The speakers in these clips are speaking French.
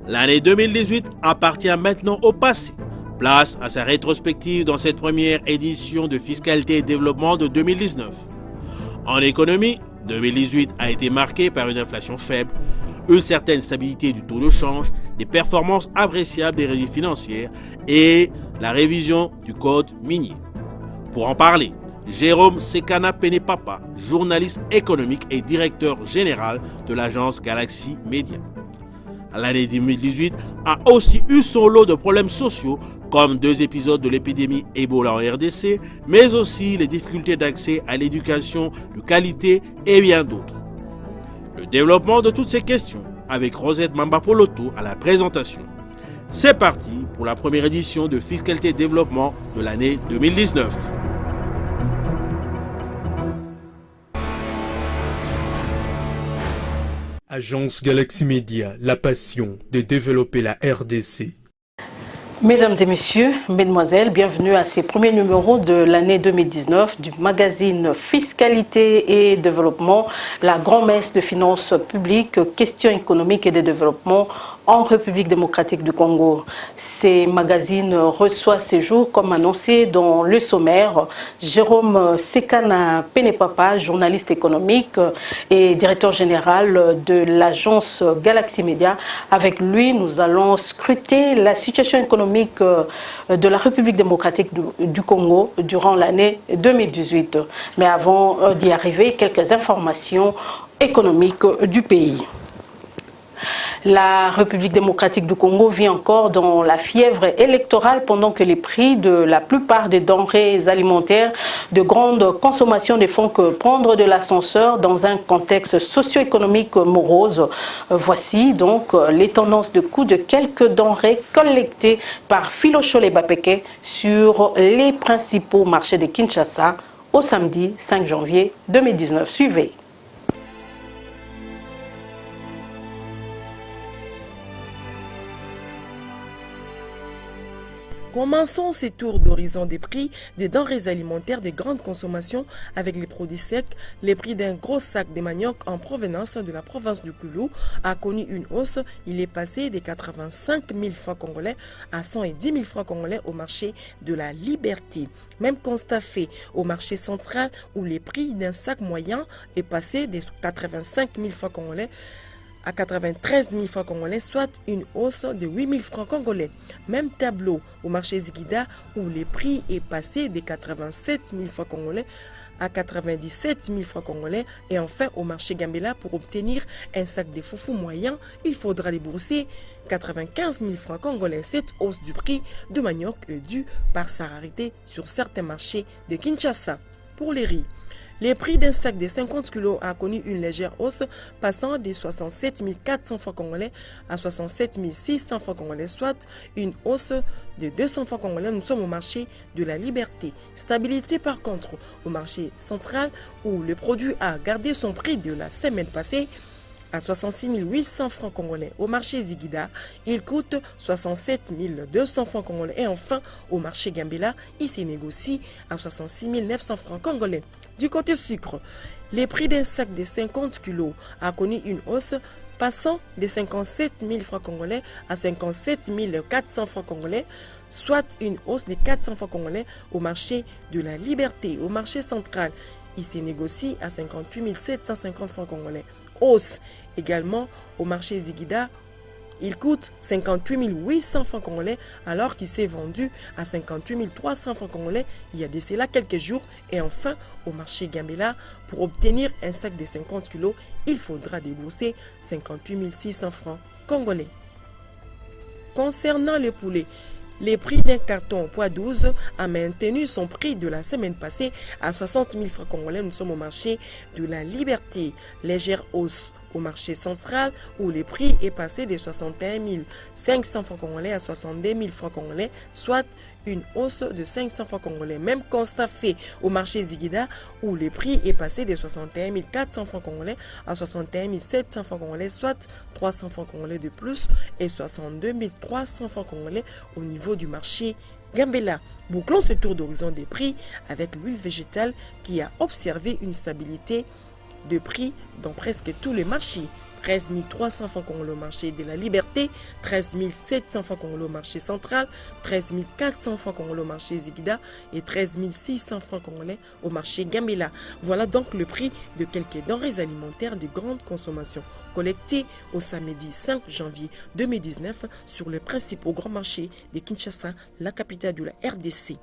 L'année 2018 appartient maintenant au passé. Place à sa rétrospective dans cette première édition de Fiscalité et Développement de 2019. En économie, 2018 a été marqué par une inflation faible, une certaine stabilité du taux de change, des performances appréciables des régies financières et la révision du code minier. Pour en parler, Jérôme Sekana Penepapa, journaliste économique et directeur général de l'agence Galaxy Media. L'année 2018 a aussi eu son lot de problèmes sociaux, comme 2 épisodes de l'épidémie Ebola en RDC, mais aussi les difficultés d'accès à l'éducation de qualité et bien d'autres. Le développement de toutes ces questions avec Rosette Mambapoloto à la présentation. C'est parti pour la première édition de Fiscalité et Développement de l'année 2019. Agence Galaxy Media, la passion de développer la RDC. Mesdames et messieurs, mesdemoiselles, bienvenue à ces premiers numéros de l'année 2019 du magazine Fiscalité et Développement, la grand-messe de finances publiques, questions économiques et de développement en République démocratique du Congo. Ces magazines reçoivent ces jours, comme annoncé dans le sommaire, Jérôme Sekana Penepapa, journaliste économique et directeur général de l'agence Galaxy Media. Avec lui, nous allons scruter la situation économique de la République démocratique du Congo durant l'année 2018. Mais avant d'y arriver, quelques informations économiques du pays. La République démocratique du Congo vit encore dans la fièvre électorale pendant que les prix de la plupart des denrées alimentaires de grande consommation ne font que prendre de l'ascenseur dans un contexte socio-économique morose. Voici donc les tendances de coût de quelques denrées collectées par Philochole Bapeke sur les principaux marchés de Kinshasa au samedi 5 janvier 2019. Suivez. Commençons ces tours d'horizon des prix des denrées alimentaires de grande consommation avec les produits secs. Les prix d'un gros sac de manioc en provenance de la province du Koulou a connu une hausse. Il est passé de 85 000 francs congolais à 110 000 francs congolais au marché de la Liberté. Même constat fait au marché central où les prix d'un sac moyen est passé de 85 000 francs congolais à 93 000 francs congolais, soit une hausse de 8 000 francs congolais. Même tableau au marché Ziguida où le prix est passé de 87 000 francs congolais à 97 000 francs congolais. Et enfin au marché Gambela, pour obtenir un sac de foufou moyen, il faudra débourser 95 000 francs congolais. Cette hausse du prix de manioc est due par sa rareté sur certains marchés de Kinshasa. Pour les riz, les prix d'un sac de 50 kg a connu une légère hausse, passant de 67 400 francs congolais à 67 600 francs congolais, soit une hausse de 200 francs congolais. Nous sommes au marché de la Liberté. Stabilité par contre au marché central où le produit a gardé son prix de la semaine passée à 66 800 francs congolais. Au marché Ziguida, il coûte 67 200 francs congolais. Et enfin, au marché Gambela, il se négocie à 66 900 francs congolais. Du côté sucre, les prix d'un sac de 50 kg a connu une hausse passant de 57 000 francs congolais à 57 400 francs congolais, soit une hausse de 400 francs congolais au marché de la Liberté. Au marché central, il se négocie à 58 750 francs congolais. Hausse également au marché Ziguida, il coûte 58 800 francs congolais alors qu'il s'est vendu à 58 300 francs congolais il y a de cela quelques jours. Et enfin, au marché Gambela, pour obtenir un sac de 50 kg, il faudra débourser 58 600 francs congolais. Concernant le poulet, les prix d'un carton poids 12 a maintenu son prix de la semaine passée à 60 000 francs congolais. Nous sommes au marché de la Liberté. Légère hausse au marché central où le prix est passé de 61 500 francs congolais à 62 000 francs congolais, soit une hausse de 500 francs congolais. Même constat fait au marché Ziguida où le prix est passé de 61 400 francs congolais à 61 700 francs congolais, soit 300 francs congolais de plus, et 62 300 francs congolais au niveau du marché Gambela. Bouclons ce tour d'horizon des prix avec l'huile végétale qui a observé une stabilité de prix dans presque tous les marchés. 13 300 francs congolais au marché de la Liberté, 13 700 francs congolais au marché central, 13 400 francs congolais au marché Zigida et 13 600 francs congolais au marché Gambela. Voilà donc le prix de quelques denrées alimentaires de grande consommation collectées au samedi 5 janvier 2019 sur le principal grand marché de Kinshasa, la capitale de la RDC.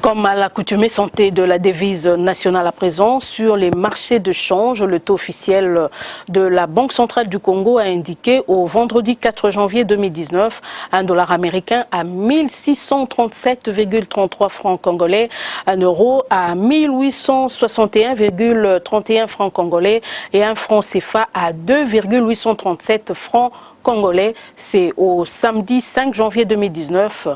Comme à l'accoutumée santé de la devise nationale à présent, sur les marchés de change, le taux officiel de la Banque centrale du Congo a indiqué au vendredi 4 janvier 2019 un dollar américain à 1637,33 francs congolais, un euro à 1861,31 francs congolais et un franc CFA à 2,837 francs congolais, c'est au samedi 5 janvier 2019,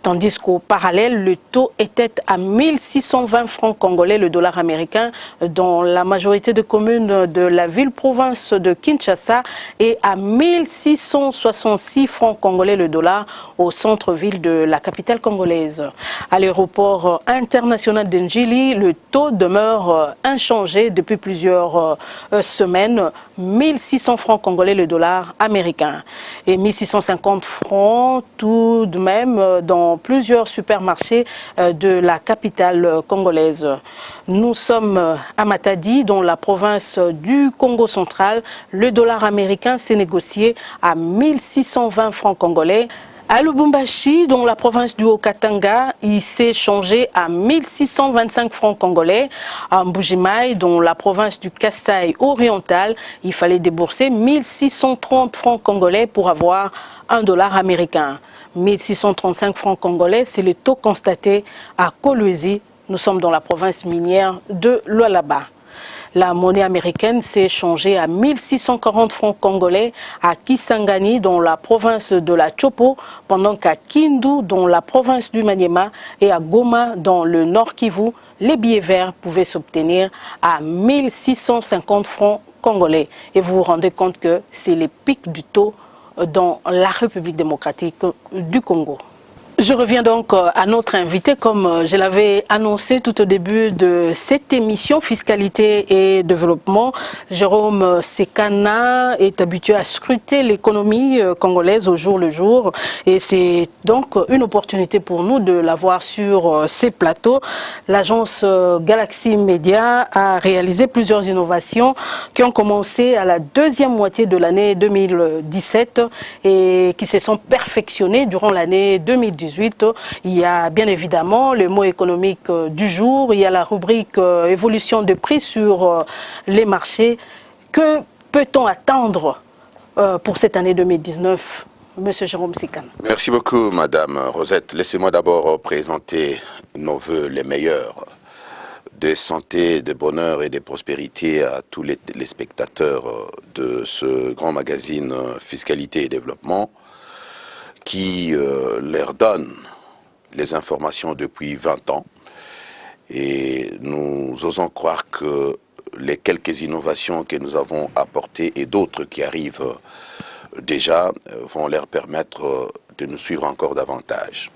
tandis qu'au parallèle, le taux était à 1620 francs congolais le dollar américain dans la majorité des communes de la ville-province de Kinshasa et à 1666 francs congolais le dollar au centre-ville de la capitale congolaise. À l'aéroport international d'Njili, le taux demeure inchangé depuis plusieurs semaines, 1600 francs congolais le dollar américain et 1650 francs tout de même dans plusieurs supermarchés de la capitale congolaise. Nous sommes à Matadi, dans la province du Congo central. Le dollar américain s'est négocié à 1620 francs congolais. À Lubumbashi, dans la province du Haut-Katanga, il s'est changé à 1625 francs congolais. À Mbujimaï, dans la province du Kasaï oriental, il fallait débourser 1630 francs congolais pour avoir un dollar américain. 1635 francs congolais, c'est le taux constaté à Kolwezi. Nous sommes dans la province minière de Lualaba. La monnaie américaine s'est changée à 1640 francs congolais à Kisangani, dans la province de la Chopo, pendant qu'à Kindu, dans la province du Maniema, et à Goma, dans le Nord Kivu, les billets verts pouvaient s'obtenir à 1650 francs congolais. Et vous vous rendez compte que c'est les pics du taux dans la République démocratique du Congo. Je reviens donc à notre invité, comme je l'avais annoncé tout au début de cette émission Fiscalité et Développement. Jérôme Sekana est habitué à scruter l'économie congolaise au jour le jour et c'est donc une opportunité pour nous de l'avoir sur ces plateaux. L'agence Galaxy Media a réalisé plusieurs innovations qui ont commencé à la deuxième moitié de l'année 2017 et qui se sont perfectionnées durant l'année 2018. Il y a bien évidemment le mot économique du jour, il y a la rubrique évolution de prix sur les marchés. Que peut-on attendre pour cette année 2019, Monsieur Jérôme Sekana? Merci beaucoup, Madame Rosette. Laissez-moi d'abord présenter nos voeux les meilleurs de santé, de bonheur et de prospérité à tous les spectateurs de ce grand magazine Fiscalité et Développement, qui leur donne les informations depuis 20 ans. Et nous osons croire que les quelques innovations que nous avons apportées et d'autres qui arrivent déjà vont leur permettre de nous suivre encore davantage.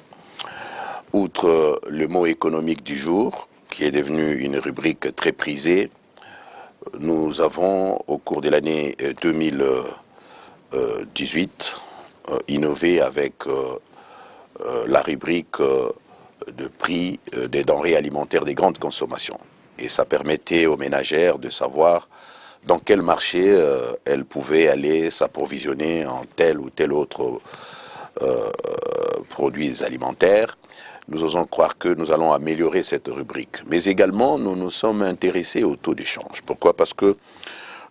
Outre le mot économique du jour, qui est devenu une rubrique très prisée, nous avons, au cours de l'année 2018, innové avec la rubrique de prix des denrées alimentaires des grandes consommations. Et ça permettait aux ménagères de savoir dans quel marché elles pouvaient aller s'approvisionner en tel ou tel autre produits alimentaires. Nous osons croire que nous allons améliorer cette rubrique. Mais également, nous nous sommes intéressés au taux d'échange. Pourquoi? Parce que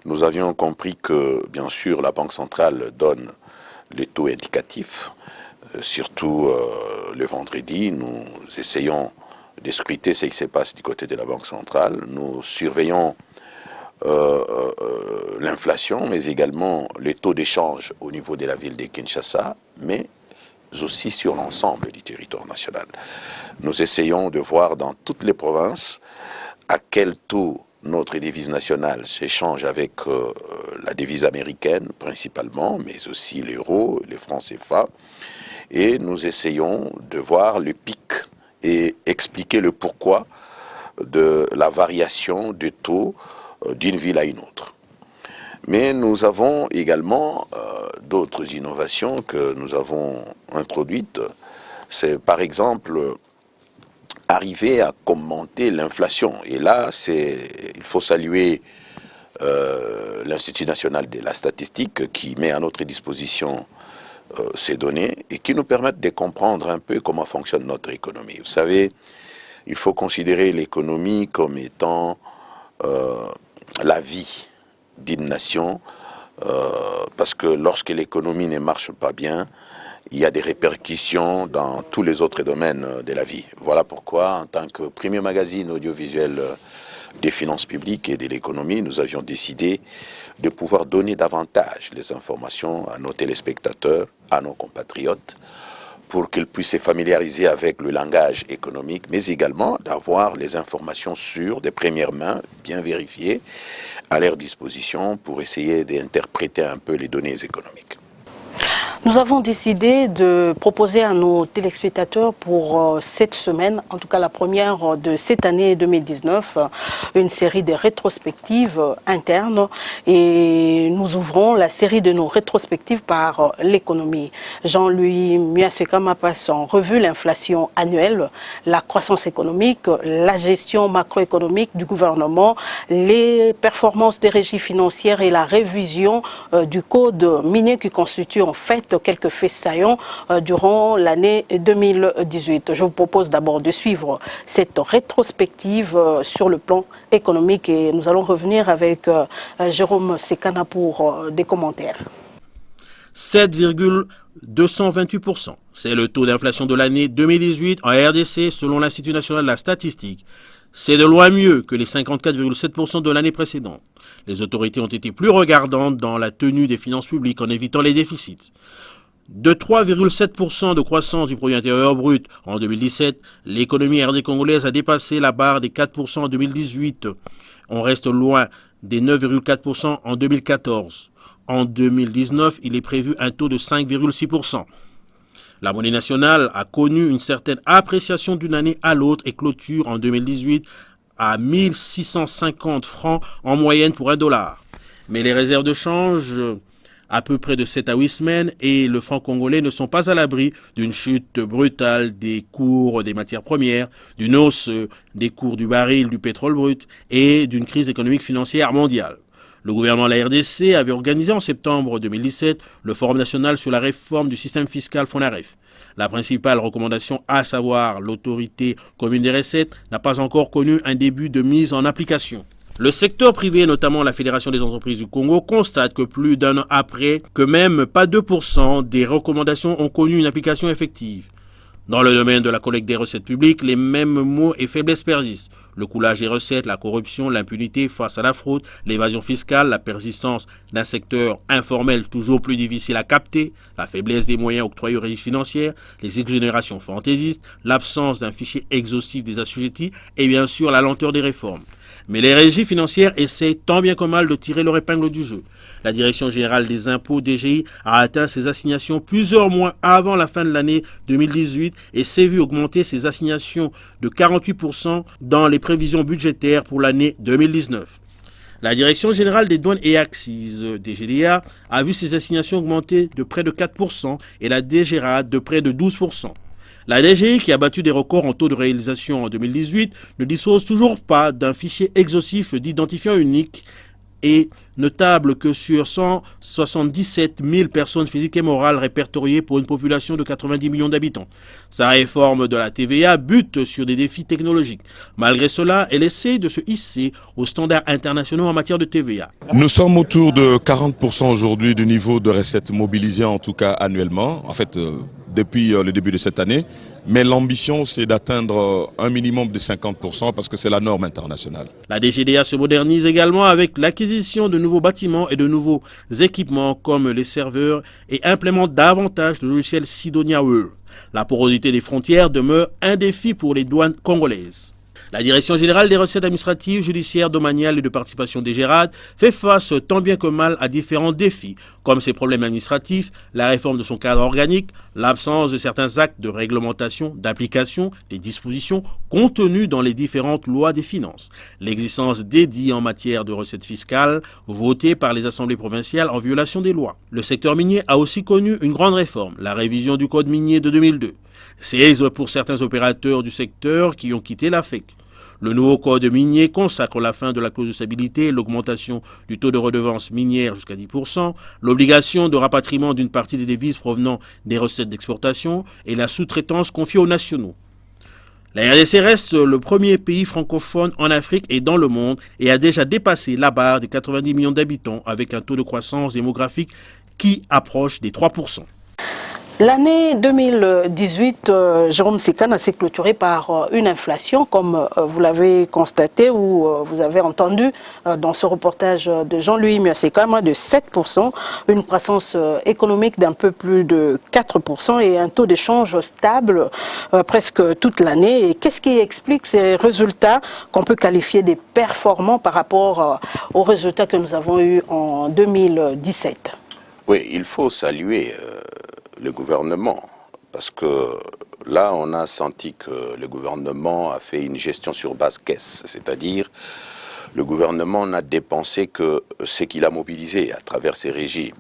nous avions compris que, bien sûr, la Banque centrale donne les taux indicatifs, surtout le vendredi. Nous essayons de scruter ce qui se passe du côté de la Banque centrale. Nous surveillons l'inflation, mais également les taux d'échange au niveau de la ville de Kinshasa, mais aussi sur l'ensemble du territoire national. Nous essayons de voir dans toutes les provinces à quel taux notre devise nationale s'échange avec la devise américaine principalement, mais aussi l'euro, les francs CFA, et nous essayons de voir le pic et expliquer le pourquoi de la variation de taux d'une ville à une autre. Mais nous avons également d'autres innovations que nous avons introduites. C'est par exemple arriver à commenter l'inflation. Et là, il faut saluer l'Institut national de la statistique qui met à notre disposition ces données et qui nous permettent de comprendre un peu comment fonctionne notre économie. Vous savez, il faut considérer l'économie comme étant la vie d'une nation, parce que lorsque l'économie ne marche pas bien, il y a des répercussions dans tous les autres domaines de la vie. Voilà pourquoi, en tant que premier magazine audiovisuel des finances publiques et de l'économie, nous avions décidé de pouvoir donner davantage les informations à nos téléspectateurs, à nos compatriotes, pour qu'ils puissent se familiariser avec le langage économique, mais également d'avoir les informations sûres, des premières mains, bien vérifiées, à leur disposition pour essayer d'interpréter un peu les données économiques. Nous avons décidé de proposer à nos téléspectateurs pour cette semaine, en tout cas la première de cette année 2019, une série de rétrospectives internes et nous ouvrons la série de nos rétrospectives par l'économie. Jean-Louis Muasekama passe en revue l'inflation annuelle, la croissance économique, la gestion macroéconomique du gouvernement, les performances des régies financières et la révision du code minier qui constitue en fait quelques faits saillants durant l'année 2018. Je vous propose d'abord de suivre cette rétrospective sur le plan économique et nous allons revenir avec Jérôme Sekana pour des commentaires. 7,228%. C'est le taux d'inflation de l'année 2018 en RDC selon l'Institut national de la statistique. C'est de loin mieux que les 54,7% de l'année précédente. Les autorités ont été plus regardantes dans la tenue des finances publiques en évitant les déficits. De 3,7% de croissance du produit intérieur brut en 2017, l'économie RD congolaise a dépassé la barre des 4% en 2018. On reste loin des 9,4% en 2014. En 2019, il est prévu un taux de 5,6%. La monnaie nationale a connu une certaine appréciation d'une année à l'autre et clôture en 2018 à 1650 francs en moyenne pour $1. Mais les réserves de change, à peu près de 7 à 8 semaines, et le franc congolais ne sont pas à l'abri d'une chute brutale des cours des matières premières, d'une hausse des cours du baril du pétrole brut et d'une crise économique financière mondiale. Le gouvernement de la RDC avait organisé en septembre 2017 le Forum national sur la réforme du système fiscal FONAREF. La principale recommandation, à savoir l'autorité commune des recettes, n'a pas encore connu un début de mise en application. Le secteur privé, notamment la Fédération des entreprises du Congo, constate que plus d'un an après, que même pas 2% des recommandations ont connu une application effective. Dans le domaine de la collecte des recettes publiques, les mêmes maux et faiblesses persistent. Le coulage des recettes, la corruption, l'impunité face à la fraude, l'évasion fiscale, la persistance d'un secteur informel toujours plus difficile à capter, la faiblesse des moyens octroyés aux régies financières, les exonérations fantaisistes, l'absence d'un fichier exhaustif des assujettis et bien sûr la lenteur des réformes. Mais les régies financières essaient tant bien que mal de tirer leur épingle du jeu. La Direction générale des impôts, DGI, a atteint ses assignations plusieurs mois avant la fin de l'année 2018 et s'est vu augmenter ses assignations de 48% dans les prévisions budgétaires pour l'année 2019. La Direction générale des douanes et accises, DGDA, a vu ses assignations augmenter de près de 4% et la DGRAD de près de 12%. La DGI, qui a battu des records en taux de réalisation en 2018, ne dispose toujours pas d'un fichier exhaustif d'identifiant unique et notable que sur 177 000 personnes physiques et morales répertoriées pour une population de 90 millions d'habitants. Sa réforme de la TVA bute sur des défis technologiques. Malgré cela, elle essaie de se hisser aux standards internationaux en matière de TVA. Nous sommes autour de 40% aujourd'hui du niveau de recettes mobilisées, en tout cas annuellement, en fait depuis le début de cette année. Mais l'ambition, c'est d'atteindre un minimum de 50% parce que c'est la norme internationale. La DGDA se modernise également avec l'acquisition de nouveaux bâtiments et de nouveaux équipements comme les serveurs et implémente davantage le logiciel Sidonia UE. La porosité des frontières demeure un défi pour les douanes congolaises. La Direction générale des recettes administratives, judiciaires, domaniales et de participation des DGRAD fait face tant bien que mal à différents défis, comme ses problèmes administratifs, la réforme de son cadre organique, l'absence de certains actes de réglementation, d'application des dispositions contenues dans les différentes lois des finances, l'existence d'édits en matière de recettes fiscales votées par les assemblées provinciales en violation des lois. Le secteur minier a aussi connu une grande réforme, la révision du code minier de 2002. C'est pour certains opérateurs du secteur qui ont quitté la FEC. Le nouveau code minier consacre la fin de la clause de stabilité et l'augmentation du taux de redevance minière jusqu'à 10%, l'obligation de rapatriement d'une partie des devises provenant des recettes d'exportation et la sous-traitance confiée aux nationaux. La RDC reste le premier pays francophone en Afrique et dans le monde et a déjà dépassé la barre des 90 millions d'habitants avec un taux de croissance démographique qui approche des 3%. L'année 2018, Jérôme Sekane, s'est clôturée par une inflation, comme vous l'avez constaté ou vous avez entendu dans ce reportage de Jean-Louis Miasekama de 7%, une croissance économique d'un peu plus de 4% et un taux d'échange stable presque toute l'année. Et qu'est-ce qui explique ces résultats qu'on peut qualifier des performants par rapport aux résultats que nous avons eus en 2017 ? Oui, il faut saluer le gouvernement, parce que là, on a senti que le gouvernement a fait une gestion sur base caisse, c'est-à-dire le gouvernement n'a dépensé que ce qu'il a mobilisé à travers ses régies.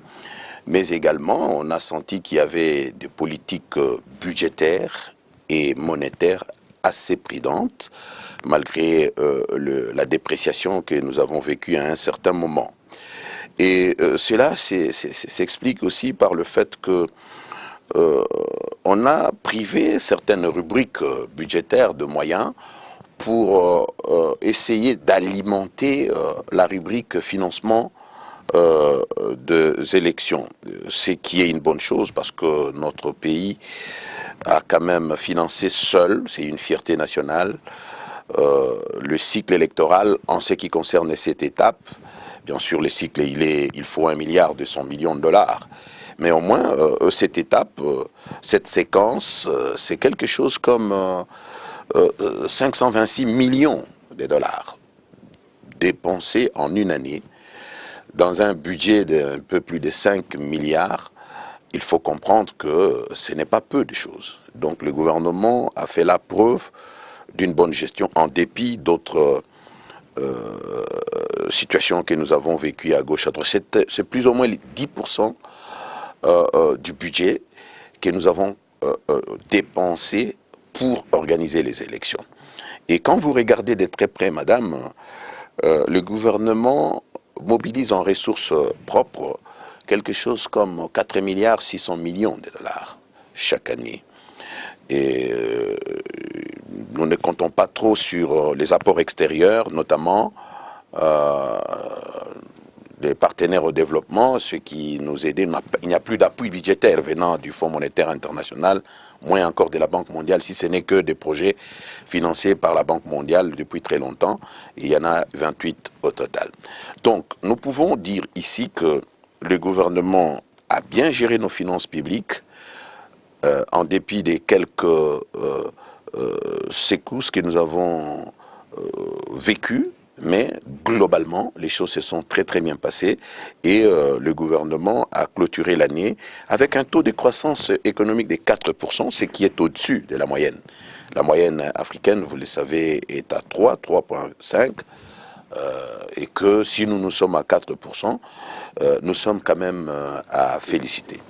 Mais également, on a senti qu'il y avait des politiques budgétaires et monétaires assez prudentes, malgré la dépréciation que nous avons vécue à un certain moment. Et cela s'explique aussi par le fait que on a privé certaines rubriques budgétaires de moyens pour essayer d'alimenter la rubrique financement des élections. Ce qui est une bonne chose parce que notre pays a quand même financé seul, c'est une fierté nationale, le cycle électoral en ce qui concerne cette étape. Bien sûr, le cycle, il faut 1,2 milliard de dollars. Mais au moins, cette étape, cette séquence, c'est quelque chose comme 526 millions de dollars dépensés en une année dans un budget d'un peu plus de 5 milliards. Il faut comprendre que ce n'est pas peu de choses. Donc le gouvernement a fait la preuve d'une bonne gestion en dépit d'autres situations que nous avons vécues à gauche, à droite. C'est plus ou moins les 10% du budget que nous avons dépensé pour organiser les élections. Et quand vous regardez de très près, madame, le gouvernement mobilise en ressources propres quelque chose comme 4 milliards 600 millions de dollars chaque année. Et nous ne comptons pas trop sur les apports extérieurs, notamment des partenaires au développement, ce qui nous aide. Il n'y a plus d'appui budgétaire venant du Fonds monétaire international, moins encore de la Banque mondiale, si ce n'est que des projets financés par la Banque mondiale depuis très longtemps. Il y en a 28 au total. Donc, nous pouvons dire ici que le gouvernement a bien géré nos finances publiques, en dépit des quelques secousses que nous avons vécues. Mais globalement, les choses se sont très très bien passées et le gouvernement a clôturé l'année avec un taux de croissance économique de 4%, ce qui est au-dessus de la moyenne. La moyenne africaine, vous le savez, est à 3,5%, et que si nous sommes à 4%, nous sommes quand même à féliciter.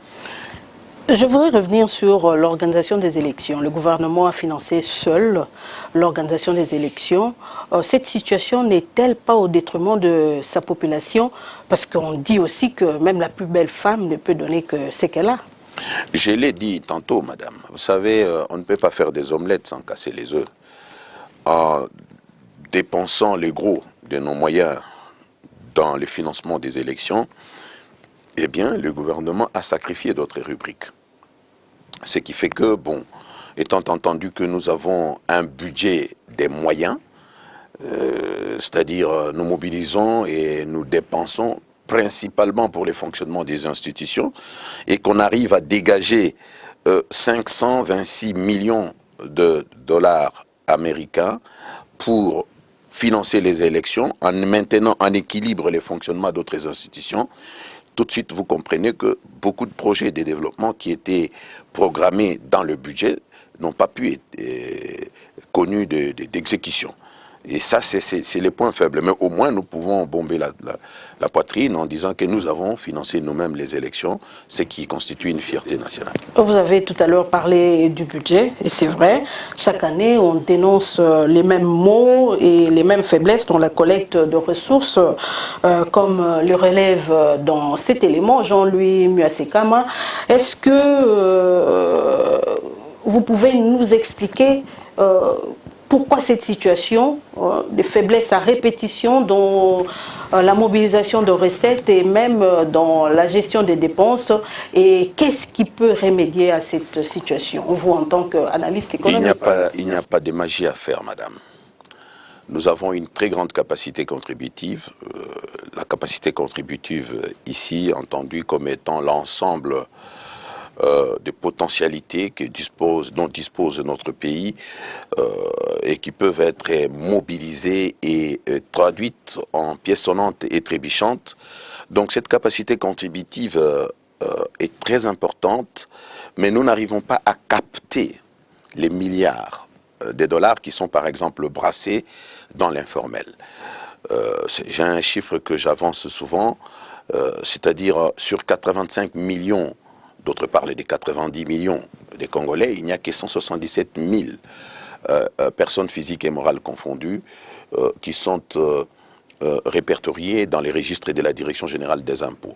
Je voudrais revenir sur l'organisation des élections. Le gouvernement a financé seul l'organisation des élections. Cette situation n'est-elle pas au détriment de sa population? Parce qu'on dit aussi que même la plus belle femme ne peut donner que ce qu'elle a. Je l'ai dit tantôt, madame. Vous savez, on ne peut pas faire des omelettes sans casser les œufs. En dépensant les gros de nos moyens dans le financement des élections, eh bien, le gouvernement a sacrifié d'autres rubriques. Ce qui fait que, bon, étant entendu que nous avons un budget des moyens, c'est-à-dire nous mobilisons et nous dépensons principalement pour le fonctionnement des institutions, et qu'on arrive à dégager 526 millions de dollars américains pour financer les élections, en maintenant en équilibre les fonctionnements d'autres institutions, tout de suite vous comprenez que beaucoup de projets de développement qui étaient programmés dans le budget n'ont pas pu être connus d'exécution. Et ça, c'est les points faibles. Mais au moins, nous pouvons bomber la poitrine en disant que nous avons financé nous-mêmes les élections, ce qui constitue une fierté nationale. Vous avez tout à l'heure parlé du budget, et c'est vrai, chaque année, on dénonce les mêmes maux et les mêmes faiblesses dans la collecte de ressources, comme le relève dans cet élément Jean-Louis Muasekama. Est-ce que vous pouvez nous expliquer pourquoi cette situation, des faiblesses à répétition dans la mobilisation de recettes et même dans la gestion des dépenses, et qu'est-ce qui peut remédier à cette situation, vous en tant qu'analyste économique? Il n'y a pas de magie à faire, madame. Nous avons une très grande capacité contributive. La capacité contributive ici, entendue comme étant l'ensemble des potentialités dont dispose notre pays et qui peuvent être mobilisées et traduites en pièces sonnantes et trébuchantes. Donc cette capacité contributive est très importante, mais nous n'arrivons pas à capter les milliards de dollars qui sont par exemple brassés dans l'informel. J'ai un chiffre que j'avance souvent, c'est-à-dire sur 85 millions, d'autres parlent des 90 millions des Congolais, il n'y a que 177 000 personnes physiques et morales confondues qui sont répertoriées dans les registres de la Direction générale des impôts.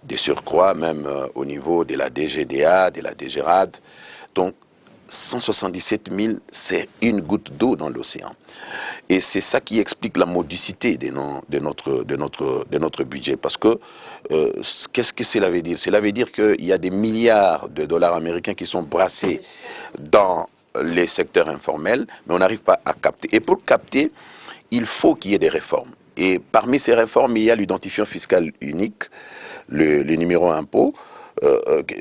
Des surcroîts même au niveau de la DGDA, de la DGRAD. Donc 177 000, c'est une goutte d'eau dans l'océan. Et c'est ça qui explique la modicité de notre budget. Parce que, qu'est-ce que cela veut dire? Cela veut dire qu'il y a des milliards de dollars américains qui sont brassés dans les secteurs informels, mais on n'arrive pas à capter. Et pour capter, il faut qu'il y ait des réformes. Et parmi ces réformes, il y a l'identifiant fiscal unique, le numéro impôt.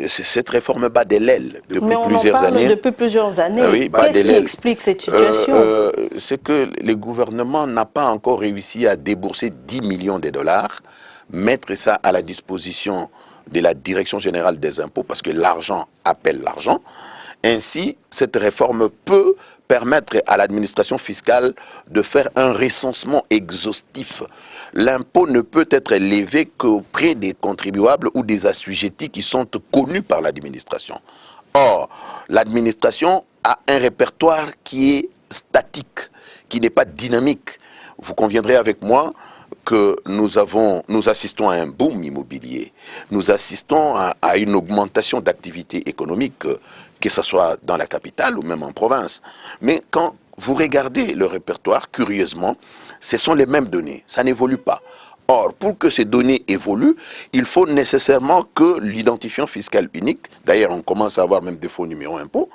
Cette réforme bat de l'aile depuis plusieurs années. Mais on en parle depuis plusieurs années. Oui, qu'est-ce qui explique cette situation? C'est que le gouvernement n'a pas encore réussi à débourser 10 millions de dollars, mettre ça à la disposition de la Direction générale des impôts, parce que l'argent appelle l'argent. Ainsi, cette réforme peut permettre à l'administration fiscale de faire un recensement exhaustif. L'impôt ne peut être levé qu'auprès des contribuables ou des assujettis qui sont connus par l'administration. Or, l'administration a un répertoire qui est statique, qui n'est pas dynamique. Vous conviendrez avec moi que nous assistons à un boom immobilier, nous assistons à une augmentation d'activité économique, que ce soit dans la capitale ou même en province. Mais quand vous regardez le répertoire, curieusement, ce sont les mêmes données, ça n'évolue pas. Or, pour que ces données évoluent, il faut nécessairement que l'identifiant fiscal unique, d'ailleurs on commence à avoir même des faux numéros impôts,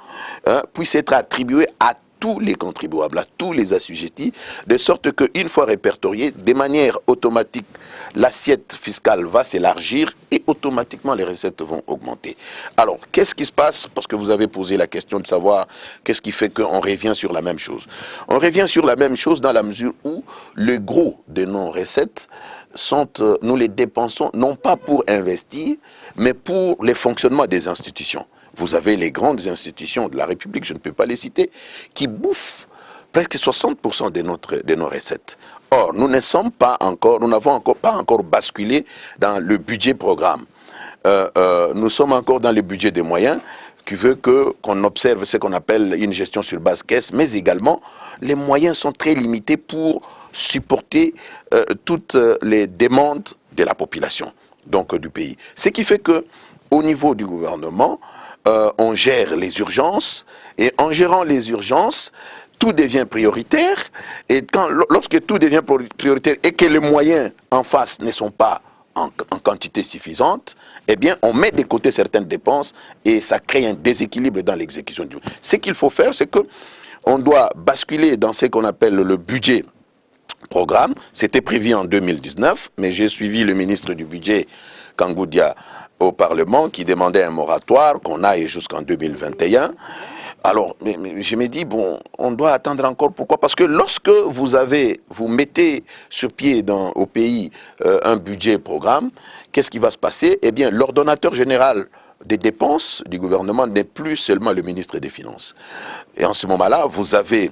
puisse être attribué à tous les contribuables, à tous les assujettis, de sorte qu'une fois répertorié, de manière automatique, l'assiette fiscale va s'élargir et automatiquement les recettes vont augmenter. Alors, qu'est-ce qui se passe? Parce que vous avez posé la question de savoir qu'est-ce qui fait qu'on revient sur la même chose. On revient sur la même chose dans la mesure où le gros de nos recettes nous les dépensons non pas pour investir, mais pour les fonctionnements des institutions. Vous avez les grandes institutions de la République, je ne peux pas les citer, qui bouffent presque 60% de nos recettes. Or, nous n'avons pas encore basculé dans le budget programme. Nous sommes encore dans le budget des moyens, qui veut qu'on observe ce qu'on appelle une gestion sur base caisse, mais également, les moyens sont très limités pour supporter toutes les demandes de la population, donc du pays. Ce qui fait que, au niveau du gouvernement, on gère les urgences, et en gérant les urgences, tout devient prioritaire, et lorsque tout devient prioritaire et que les moyens en face ne sont pas en quantité suffisante, eh bien, on met de côté certaines dépenses et ça crée un déséquilibre dans l'exécution du. Ce qu'il faut faire, c'est que on doit basculer dans ce qu'on appelle le budget programme. C'était prévu en 2019, mais j'ai suivi le ministre du budget, Kangoudia, au Parlement, qui demandait un moratoire qu'on aille jusqu'en 2021. Alors, mais je me dis, bon, on doit attendre encore. Pourquoi? Parce que lorsque vous mettez sur pied au pays un budget programme, qu'est-ce qui va se passer? Eh bien, l'ordonnateur général des dépenses du gouvernement n'est plus seulement le ministre des Finances. Et en ce moment-là, vous avez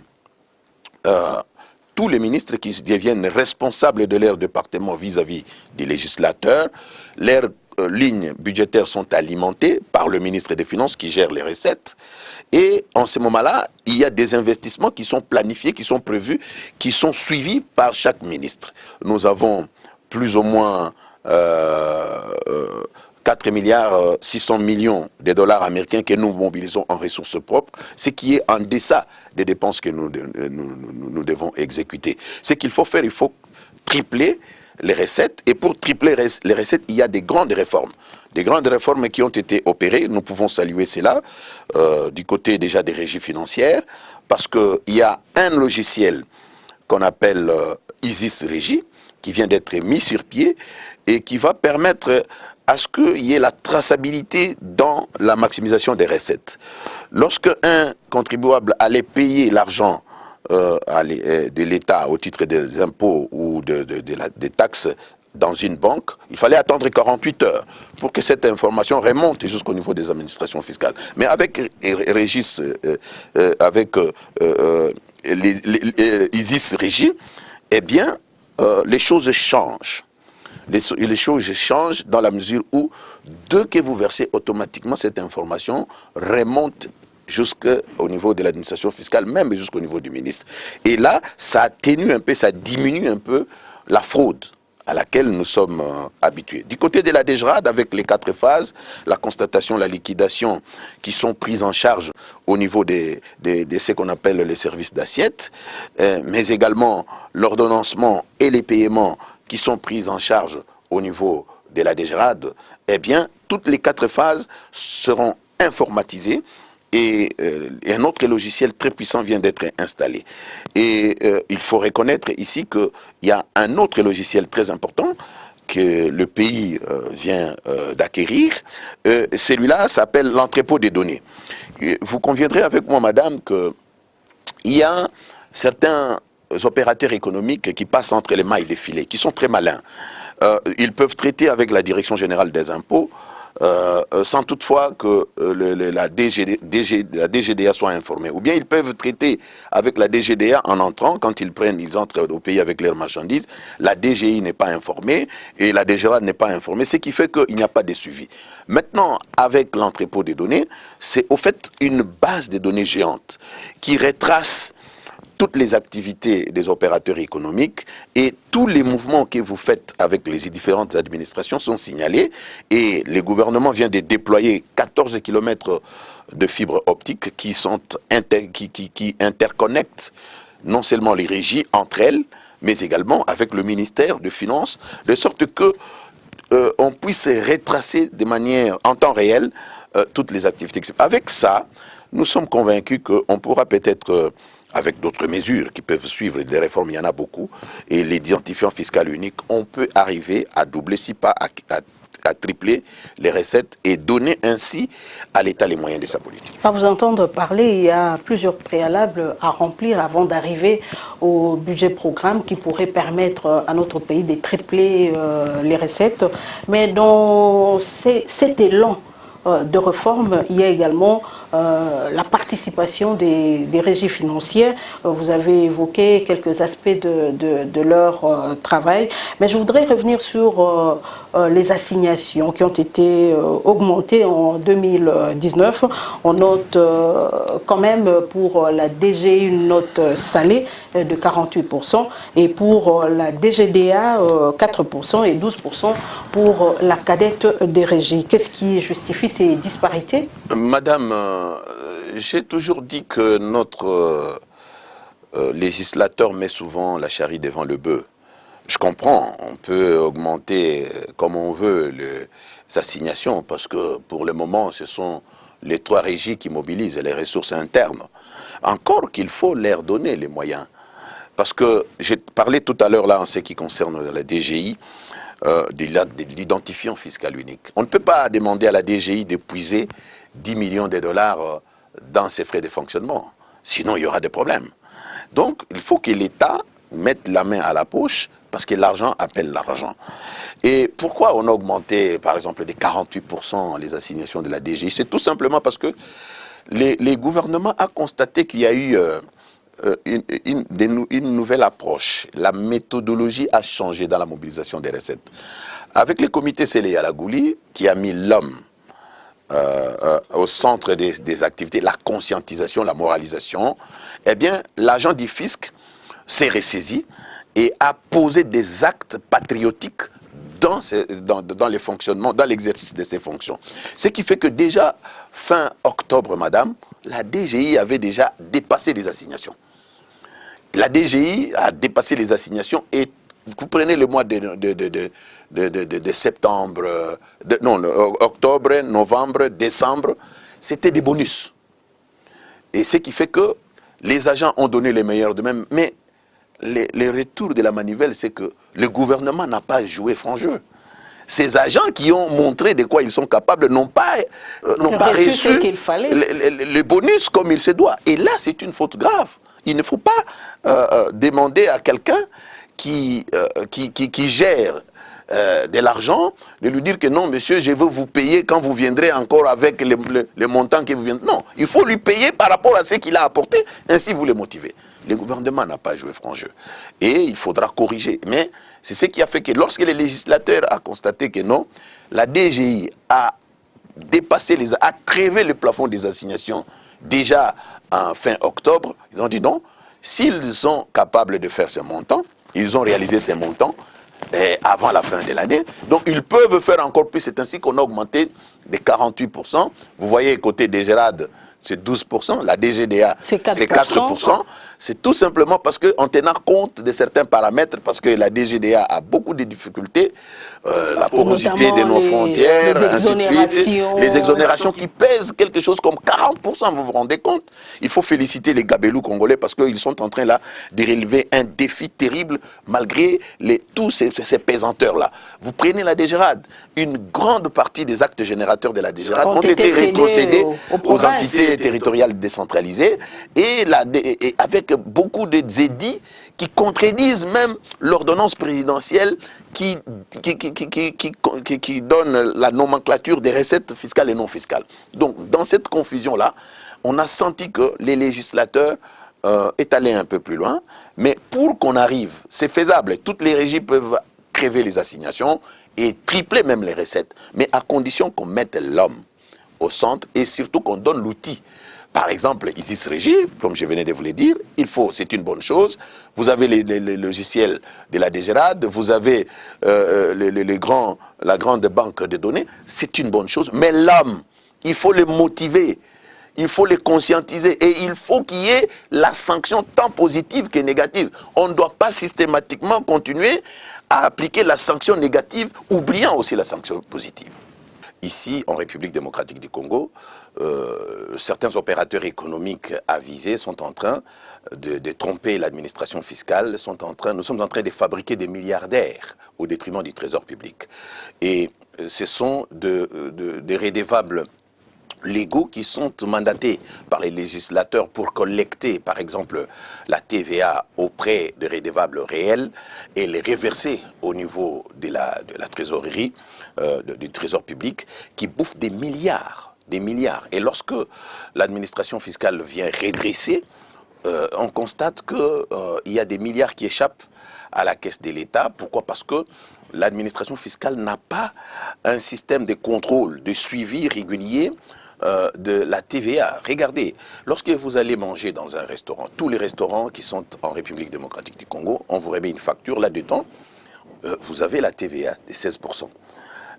tous les ministres qui deviennent responsables de leur département vis-à-vis des législateurs. Leurs lignes budgétaires sont alimentées par le ministre des Finances qui gère les recettes. Et en ce moment-là, il y a des investissements qui sont planifiés, qui sont prévus, qui sont suivis par chaque ministre. Nous avons plus ou moins 4 milliards 600 millions de dollars américains que nous mobilisons en ressources propres, ce qui est en deçà des dépenses que nous devons exécuter. Ce qu'il faut faire, il faut tripler les recettes, et pour tripler les recettes, il y a des grandes réformes. Des grandes réformes qui ont été opérées, nous pouvons saluer cela, du côté déjà des régies financières, parce qu'il y a un logiciel qu'on appelle Isis Régie, qui vient d'être mis sur pied, et qui va permettre à ce qu'il y ait la traçabilité dans la maximisation des recettes. Lorsque un contribuable allait payer l'argent de l'État au titre des impôts ou des taxes dans une banque, il fallait attendre 48 heures pour que cette information remonte jusqu'au niveau des administrations fiscales. Mais avec Régis, avec Isis Régie, eh bien, les choses changent. Les choses changent dans la mesure où, dès que vous versez automatiquement cette information, remonte jusqu'au niveau de l'administration fiscale, même jusqu'au niveau du ministre. Et là, ça atténue un peu, ça diminue un peu la fraude à laquelle nous sommes habitués. Du côté de la DGRAD, avec les 4 phases, la constatation, la liquidation, qui sont prises en charge au niveau de ce qu'on appelle les services d'assiette, mais également l'ordonnancement et les paiements qui sont prises en charge au niveau de la DGRAD, eh bien, toutes les 4 phases seront informatisées et un autre logiciel très puissant vient d'être installé. Et il faut reconnaître ici qu'il y a un autre logiciel très important que le pays vient d'acquérir. Celui-là s'appelle l'entrepôt des données. Vous conviendrez avec moi, madame, qu'il y a certains opérateurs économiques qui passent entre les mailles des filets, qui sont très malins. Ils peuvent traiter avec la Direction générale des impôts sans toutefois que la DGDA soit informée. Ou bien ils peuvent traiter avec la DGDA en entrant, quand ils entrent au pays avec leurs marchandises, la DGI n'est pas informée et la DGRAD n'est pas informée, ce qui fait qu'il n'y a pas de suivi. Maintenant, avec l'entrepôt des données, c'est au fait une base de données géante qui retrace toutes les activités des opérateurs économiques et tous les mouvements que vous faites avec les différentes administrations sont signalés et le gouvernement vient de déployer 14 km de fibres optiques qui interconnectent non seulement les régies entre elles, mais également avec le ministère des Finances, de sorte que on puisse retracer de manière en temps réel toutes les activités. Avec ça, nous sommes convaincus qu'on pourra peut-être avec d'autres mesures qui peuvent suivre, des réformes, il y en a beaucoup, et l'identifiant fiscal unique, on peut arriver à doubler, si pas à tripler les recettes et donner ainsi à l'État les moyens de sa politique. À vous entendre parler, il y a plusieurs préalables à remplir avant d'arriver au budget programme qui pourrait permettre à notre pays de tripler les recettes. Mais dans cet élan de réforme, il y a également la participation des régies financières. Vous avez évoqué quelques aspects de leur travail, mais je voudrais revenir sur les assignations qui ont été augmentées en 2019. On note quand même pour la DGI une note salée de 48% et pour la DGDA 4% et 12% pour la cadette des régies. Qu'est-ce qui justifie ces disparités? Madame, j'ai toujours dit que notre législateur met souvent la charrue devant le bœuf. Je comprends, on peut augmenter comme on veut les assignations parce que pour le moment, ce sont les 3 régies qui mobilisent les ressources internes. Encore qu'il faut leur donner les moyens. Parce que j'ai parlé tout à l'heure là en ce qui concerne la DGI, de l'identifiant fiscal unique. On ne peut pas demander à la DGI d'épuiser 10 millions de dollars dans ses frais de fonctionnement. Sinon, il y aura des problèmes. Donc, il faut que l'État mette la main à la poche parce que l'argent appelle l'argent. Et pourquoi on a augmenté, par exemple, de 48% les assignations de la DGI? C'est tout simplement parce que les gouvernements ont constaté qu'il y a eu une nouvelle approche. La méthodologie a changé dans la mobilisation des recettes. Avec le comité Sélé Alagouli, qui a mis l'homme au centre des activités, la conscientisation, la moralisation, eh bien, l'agent du fisc s'est ressaisi et a posé des actes patriotiques dans les fonctionnements, dans l'exercice de ses fonctions. Ce qui fait que déjà, fin octobre, madame, la DGI avait déjà dépassé les assignations. La DGI a dépassé les assignations et vous prenez le mois de septembre, octobre, novembre, décembre, c'était des bonus. Et ce qui fait que les agents ont donné les meilleurs d'eux-mêmes, mais les retours de la manivelle, c'est que le gouvernement n'a pas joué franc jeu. Ces agents qui ont montré de quoi ils sont capables n'ont pas reçu les bonus comme il se doit. Et là, c'est une faute grave. Il ne faut pas demander à quelqu'un qui gère de l'argent, de lui dire que non, monsieur, je veux vous payer quand vous viendrez encore avec les montants que vous viendrez. Non, il faut lui payer par rapport à ce qu'il a apporté, ainsi vous le motivez. Le gouvernement n'a pas joué franc jeu. Et il faudra corriger. Mais c'est ce qui a fait que lorsque le législateur a constaté que non, la DGI a dépassé, a crevé le plafond des assignations déjà en fin octobre, ils ont dit non, s'ils sont capables de faire ce montant, ils ont réalisé ces montants avant la fin de l'année, donc ils peuvent faire encore plus. C'est ainsi qu'on a augmenté de 48%. Vous voyez, côté des Gérades, c'est 12%, la DGDA, c'est 4%. C'est tout simplement parce qu'en tenant compte de certains paramètres, parce que la DGDA a beaucoup de difficultés, la porosité de nos frontières, ainsi de suite, les exonérations qui pèsent quelque chose comme 40%, vous vous rendez compte? Il faut féliciter les gabelous congolais parce qu'ils sont en train là de relever un défi terrible malgré tous ces pesanteurs-là. Vous prenez la DGRAD, une grande partie des actes générateurs de la DGRAD ont été rétrocédés aux entités territoriales décentralisées et avec beaucoup d'édits qui contredisent même l'ordonnance présidentielle qui donne la nomenclature des recettes fiscales et non fiscales. Donc, dans cette confusion-là, on a senti que les législateurs est allé un peu plus loin, mais pour qu'on arrive, c'est faisable, toutes les régies peuvent crever les assignations et tripler même les recettes, mais à condition qu'on mette l'homme au centre et surtout qu'on donne l'outil. Par exemple, Isis Régie, comme je venais de vous le dire, c'est une bonne chose. Vous avez les logiciels de la DGRAD, vous avez la grande banque de données, c'est une bonne chose. Mais l'homme, il faut le motiver, il faut le conscientiser et il faut qu'il y ait la sanction tant positive que négative. On ne doit pas systématiquement continuer à appliquer la sanction négative, oubliant aussi la sanction positive. Ici, en République démocratique du Congo, certains opérateurs économiques avisés sont en train de tromper l'administration fiscale, nous sommes en train de fabriquer des milliardaires au détriment du trésor public. Et ce sont des redevables légaux qui sont mandatés par les législateurs pour collecter, par exemple, la TVA auprès de redevables réels et les reverser au niveau de la trésorerie, du trésor public, qui bouffe des milliards. Et lorsque l'administration fiscale vient redresser, on constate qu'il y a des milliards qui échappent à la caisse de l'État. Pourquoi? Parce que l'administration fiscale n'a pas un système de contrôle, de suivi régulier de la TVA. Regardez, lorsque vous allez manger dans un restaurant, tous les restaurants qui sont en République démocratique du Congo, on vous remet une facture, là-dedans, vous avez la TVA de 16%.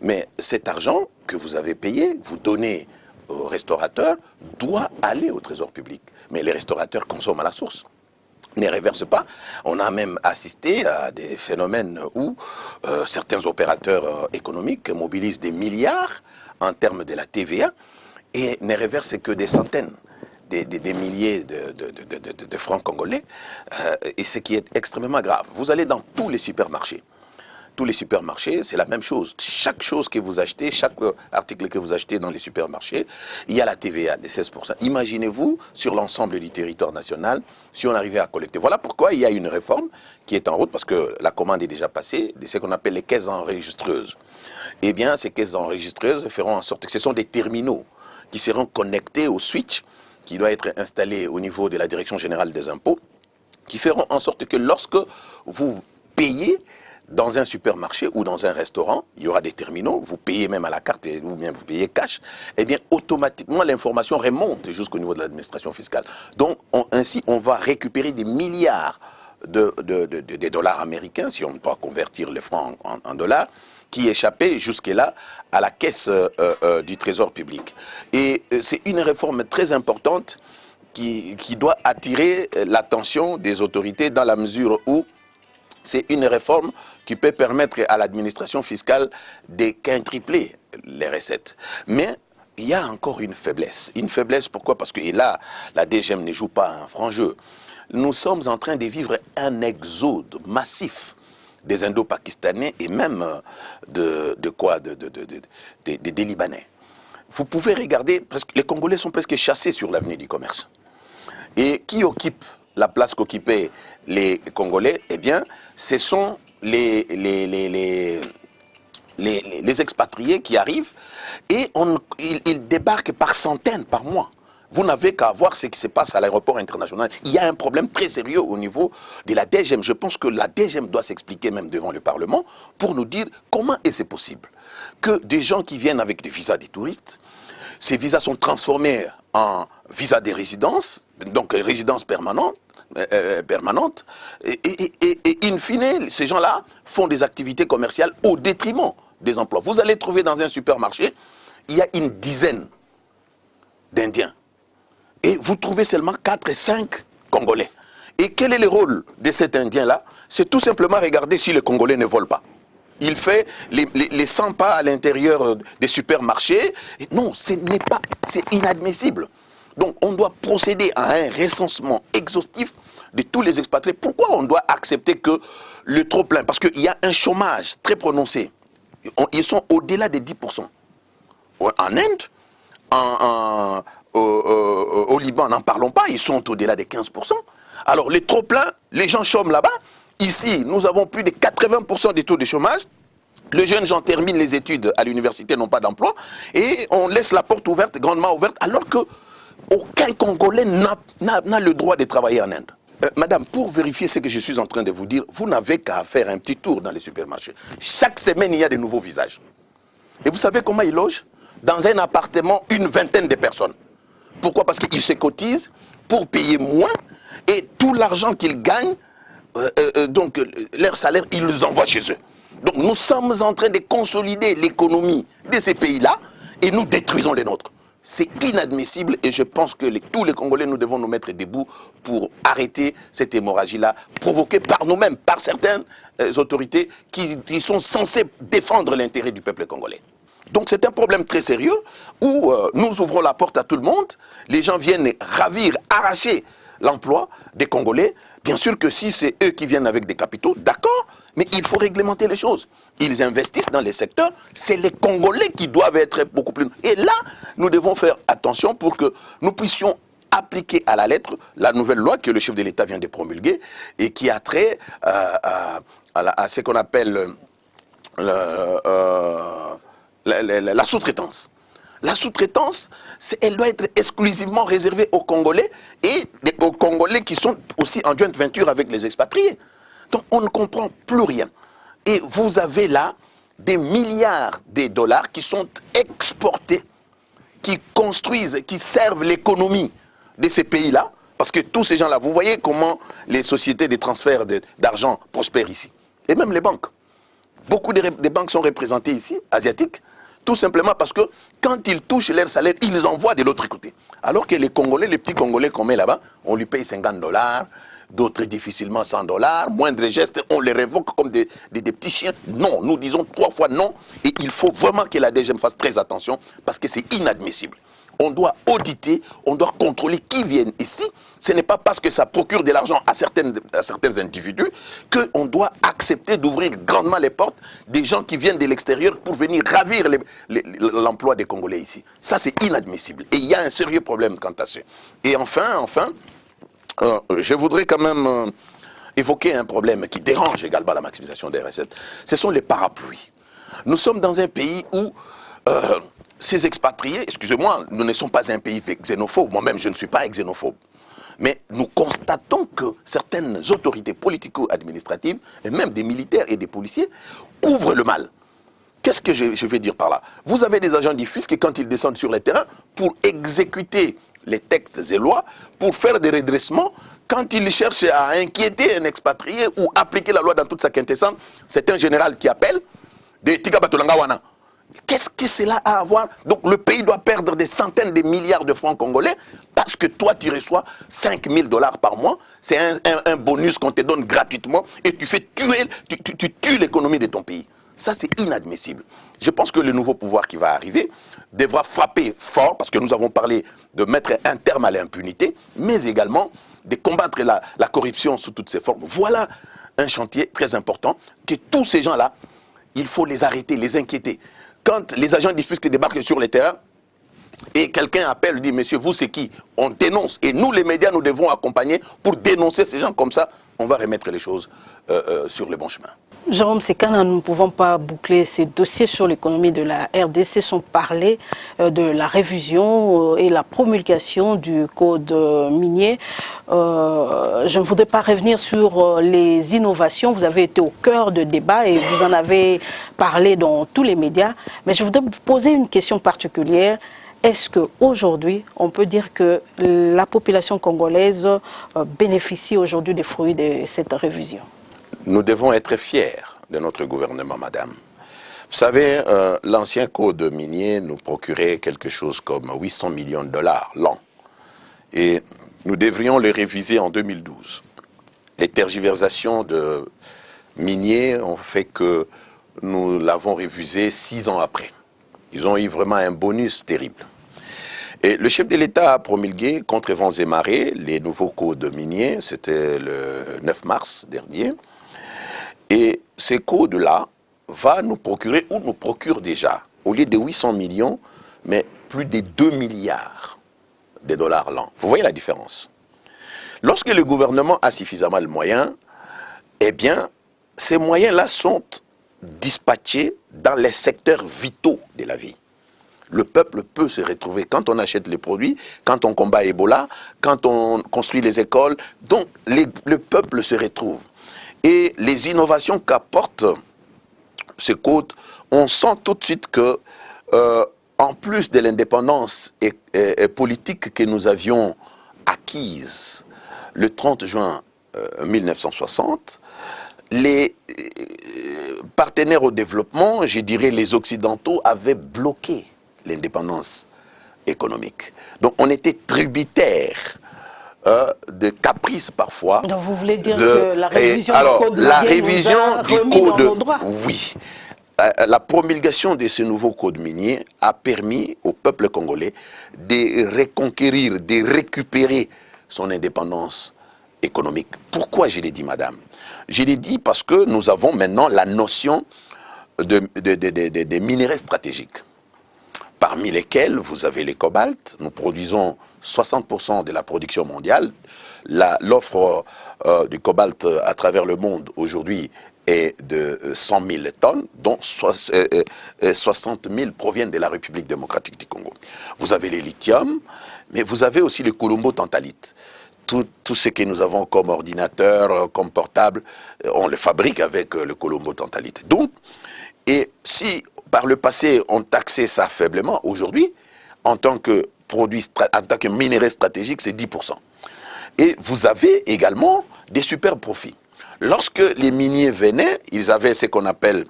Mais cet argent que vous avez payé, vous donnez aux restaurateurs, doit aller au trésor public. Mais les restaurateurs consomment à la source, ne reversent pas. On a même assisté à des phénomènes où certains opérateurs économiques mobilisent des milliards en termes de la TVA et ne reversent que des centaines, des milliers de francs congolais, et ce qui est extrêmement grave. Vous allez dans tous les supermarchés tous les supermarchés, c'est la même chose. Chaque chose que vous achetez, chaque article que vous achetez dans les supermarchés, il y a la TVA de 16%. Imaginez-vous, sur l'ensemble du territoire national, si on arrivait à collecter. Voilà pourquoi il y a une réforme qui est en route, parce que la commande est déjà passée, de ce qu'on appelle les caisses enregistreuses. Eh bien, ces caisses enregistreuses feront en sorte que ce sont des terminaux qui seront connectés au switch qui doit être installé au niveau de la Direction générale des impôts, qui feront en sorte que lorsque vous payez dans un supermarché ou dans un restaurant, il y aura des terminaux, vous payez même à la carte ou bien vous payez cash, eh bien automatiquement l'information remonte jusqu'au niveau de l'administration fiscale. Donc ainsi on va récupérer des milliards de dollars américains, si on doit convertir les francs en dollars, qui échappaient jusque-là à la caisse du Trésor public. Et c'est une réforme très importante qui doit attirer l'attention des autorités dans la mesure où c'est une réforme qui peut permettre à l'administration fiscale de quintupler les recettes. Mais il y a encore une faiblesse. Une faiblesse, pourquoi? Parce que et là, la DGM ne joue pas un franc jeu. Nous sommes en train de vivre un exode massif des Indo-Pakistanais et même des Libanais. Vous pouvez regarder, les Congolais sont presque chassés sur l'avenue du commerce. Et qui occupe la place qu'occupaient les Congolais? Eh bien, ce sont les expatriés qui arrivent et ils débarquent par centaines par mois. Vous n'avez qu'à voir ce qui se passe à l'aéroport international. Il y a un problème très sérieux au niveau de la DGM. Je pense que la DGM doit s'expliquer même devant le Parlement pour nous dire comment est-ce possible que des gens qui viennent avec des visas des touristes, ces visas sont transformés en visas de résidence, donc résidence permanente, et in fine, ces gens-là font des activités commerciales au détriment des emplois. Vous allez trouver dans un supermarché, il y a une dizaine d'Indiens. Et vous trouvez seulement 4 et 5 Congolais. Et quel est le rôle de cet Indien-là? C'est tout simplement regarder si les Congolais ne volent pas. Il fait les 100 pas à l'intérieur des supermarchés. Et non, ce n'est pas, c'est inadmissible. Donc on doit procéder à un recensement exhaustif de tous les expatriés. Pourquoi on doit accepter que le trop-plein? Parce qu'il y a un chômage très prononcé. Ils sont au-delà des 10%. En Inde, au Liban, n'en parlons pas, ils sont au-delà des 15%. Alors les trop-pleins, les gens chôment là-bas. Ici, nous avons plus de 80% des taux de chômage. Les jeunes gens terminent les études à l'université, n'ont pas d'emploi. Et on laisse la porte ouverte, grandement ouverte, alors que aucun Congolais n'a le droit de travailler en Inde. Madame, pour vérifier ce que je suis en train de vous dire, vous n'avez qu'à faire un petit tour dans les supermarchés. Chaque semaine, il y a de nouveaux visages. Et vous savez comment ils logent? Dans un appartement, une vingtaine de personnes. Pourquoi? Parce qu'ils se cotisent pour payer moins et tout l'argent qu'ils gagnent, donc leur salaire, ils les envoient chez eux. Donc nous sommes en train de consolider l'économie de ces pays-là et nous détruisons les nôtres. C'est inadmissible et je pense que tous les Congolais, nous devons nous mettre debout pour arrêter cette hémorragie-là provoquée par nous-mêmes, par certaines autorités qui sont censées défendre l'intérêt du peuple congolais. Donc c'est un problème très sérieux où nous ouvrons la porte à tout le monde, les gens viennent ravir, arracher l'emploi des Congolais. Bien sûr que si c'est eux qui viennent avec des capitaux, d'accord, mais il faut réglementer les choses. Ils investissent dans les secteurs, c'est les Congolais qui doivent être beaucoup plus... Et là, nous devons faire attention pour que nous puissions appliquer à la lettre la nouvelle loi que le chef de l'État vient de promulguer et qui a trait à ce qu'on appelle la sous-traitance. La sous-traitance, elle doit être exclusivement réservée aux Congolais et aux Congolais qui sont aussi en joint venture avec les expatriés. Donc on ne comprend plus rien. Et vous avez là des milliards de dollars qui sont exportés, qui construisent, qui servent l'économie de ces pays-là. Parce que tous ces gens-là, vous voyez comment les sociétés de transfert d'argent prospèrent ici. Et même les banques. Beaucoup des banques sont représentées ici, asiatiques. Tout simplement parce que quand ils touchent leur salaire, ils envoient de l'autre côté. Alors que les Congolais, les petits Congolais qu'on met là-bas, on lui paye $50, d'autres difficilement $100. Moindre geste, on les révoque comme des petits chiens. Non, nous disons 3 fois non. Et il faut vraiment que la DGM fasse très attention parce que c'est inadmissible. On doit auditer, on doit contrôler qui viennent ici. Ce n'est pas parce que ça procure de l'argent à certains individus qu'on doit accepter d'ouvrir grandement les portes des gens qui viennent de l'extérieur pour venir ravir l'emploi des Congolais ici. Ça, c'est inadmissible. Et il y a un sérieux problème quant à ça. Et enfin, je voudrais quand même évoquer un problème qui dérange également la maximisation des recettes. Ce sont les parapluies. Nous sommes dans un pays où ces expatriés, excusez-moi, nous ne sommes pas un pays xénophobe. Moi-même, je ne suis pas xénophobe. Mais nous constatons que certaines autorités politico-administratives, et même des militaires et des policiers, couvrent le mal. Qu'est-ce que je vais dire par là? Vous avez des agents du fisc et quand ils descendent sur le terrain pour exécuter les textes et lois, pour faire des redressements, quand ils cherchent à inquiéter un expatrié ou appliquer la loi dans toute sa quintessence, c'est un général qui appelle de Tiga Batolangawana. Qu'est-ce que cela a à voir? Donc le pays doit perdre des centaines de milliards de francs congolais parce que toi tu reçois 5 000 $ par mois. C'est un bonus qu'on te donne gratuitement et tu tues l'économie de ton pays. Ça c'est inadmissible. Je pense que le nouveau pouvoir qui va arriver devra frapper fort parce que nous avons parlé de mettre un terme à l'impunité, mais également de combattre la corruption sous toutes ses formes. Voilà un chantier très important que tous ces gens-là, il faut les arrêter, les inquiéter. Quand les agents du fisc débarquent sur le terrain et quelqu'un appelle, dit, monsieur, vous c'est qui? On dénonce. Et nous, les médias, nous devons accompagner pour dénoncer ces gens. Comme ça, on va remettre les choses sur le bon chemin. Jérôme Sekana, nous ne pouvons pas boucler ces dossiers sur l'économie de la RDC sans parler de la révision et la promulgation du code minier. Je ne voudrais pas revenir sur les innovations. Vous avez été au cœur de débat et vous en avez parlé dans tous les médias. Mais je voudrais vous poser une question particulière. Est-ce qu'aujourd'hui, on peut dire que la population congolaise bénéficie aujourd'hui des fruits de cette révision? Nous devons être fiers de notre gouvernement, madame. Vous savez, l'ancien code minier nous procurait quelque chose comme 800 millions de $ l'an. Et nous devrions le réviser en 2012. Les tergiversations de miniers ont fait que nous l'avons révisé 6 ans après. Ils ont eu vraiment un bonus terrible. Et le chef de l'État a promulgué contre vents et marées les nouveaux codes miniers. C'était le 9 mars dernier. Et ces codes-là vont nous procurer, ou nous procurent déjà, au lieu de 800 millions, mais plus de 2 milliards de $ l'an. Vous voyez la différence? Lorsque le gouvernement a suffisamment de moyens, eh bien, ces moyens-là sont dispatchés dans les secteurs vitaux de la vie. Le peuple peut se retrouver quand on achète les produits, quand on combat Ebola, quand on construit les écoles. Donc, le peuple se retrouve. Et les innovations qu'apportent ces codes, on sent tout de suite que, en plus de l'indépendance politique que nous avions acquise le 30 juin 1960, les partenaires au développement, je dirais les Occidentaux, avaient bloqué l'indépendance économique. Donc on était tributaire de caprices parfois. Donc vous voulez dire que la révision du code la révision du code, oui. La promulgation de ce nouveau code minier a permis au peuple congolais de reconquérir, de récupérer son indépendance économique. Pourquoi je l'ai dit, madame? Je l'ai dit parce que nous avons maintenant la notion des minerais stratégiques, parmi lesquels vous avez les cobalt. Nous produisons 60% de la production mondiale. L'offre du cobalt à travers le monde aujourd'hui est de 100 000 tonnes, dont 60 000 proviennent de la République démocratique du Congo. Vous avez les lithium, mais vous avez aussi le colombo-tantalite. Tout ce que nous avons comme ordinateur, comme portable, on le fabrique avec le colombo-tantalite. Donc, et si par le passé on taxait ça faiblement, aujourd'hui, en tant que produit, en tant que minerai stratégique, c'est 10%. Et vous avez également des super profits. Lorsque les miniers venaient, ils avaient ce qu'on appelle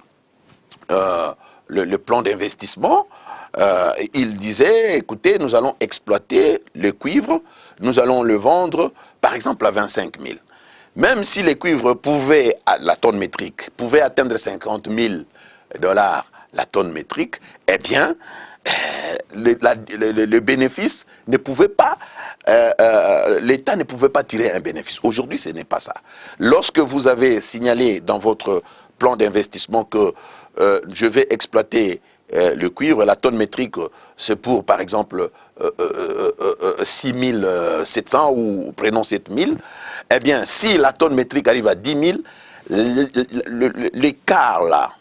le plan d'investissement. Ils disaient, écoutez, nous allons exploiter le cuivre, nous allons le vendre, par exemple, à 25 000. Même si le cuivre pouvait, la tonne métrique, pouvait atteindre 50 000 $ la tonne métrique, eh bien, le bénéfice ne pouvait pas, l'État ne pouvait pas tirer un bénéfice. Aujourd'hui, ce n'est pas ça. Lorsque vous avez signalé dans votre plan d'investissement que je vais exploiter le cuivre, la tonne métrique, c'est pour, par exemple, 6700 ou prenons 7000, eh bien, si la tonne métrique arrive à 10 000, l'écart là,